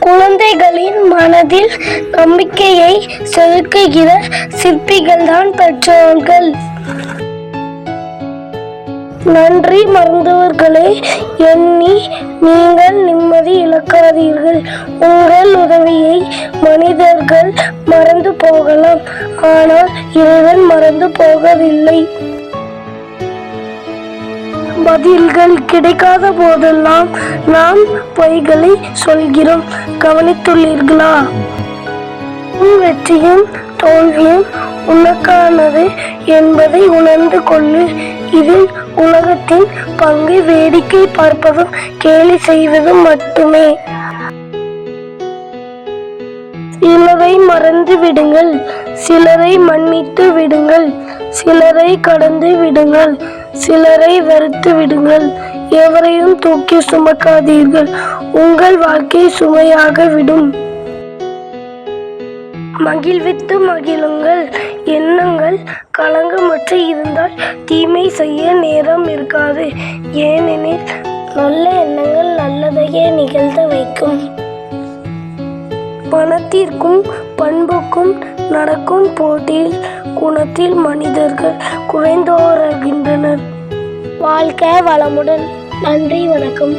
குழந்தைகளின் மனதில் நம்பிக்கையை செதுக்குகிற சிற்பிகள்தான் பெற்றோர்கள். நன்றி மறந்தவர்களை எண்ணி நீங்கள் நிம்மதி இழக்காதீர்கள். உங்கள் உதவியை மனிதர்கள் மறந்து போகலாம், ஆனால் இறைவன் மறந்து போகவில்லை. பதில்கள் கிடைக்காத போதெல்லாம் நாம் பொய்களை சொல்கிறோம். கவனித்துள்ளீர்களா? வெற்றியும் தோல்வியும் உனக்கானது என்பதை உணர்ந்து கொள்ளு. இதில் உலகத்தின் பங்கை வேடிக்கை பார்ப்பதும் கேலி செய்வதும் மட்டுமே. சிலரை மறந்து விடுங்கள், சிலரை மன்னித்து விடுங்கள், சிலரை கடந்து விடுங்கள், சிலரை வெறுத்து விடுங்கள். எவரையும் தூக்கி சுமக்காதீர்கள், உங்கள் வாழ்க்கை சுமையாக விடும். மகிழ்வித்து மகிழுங்கள். எண்ணங்கள் களங்கமற்று இருந்தால் தீமை செய்ய நேரம் இருக்காது. ஏனெனில் நல்ல எண்ணங்கள் நல்லதையே நிகழ்த்த வைக்கும். பணத்திற்கும் பண்புக்கும் நடக்கும் போட்டியில் குணத்தில் மனிதர்கள் குறைந்தோறுகின்றனர். வாழ்க்கை வளமுடன். நன்றி, வணக்கம்.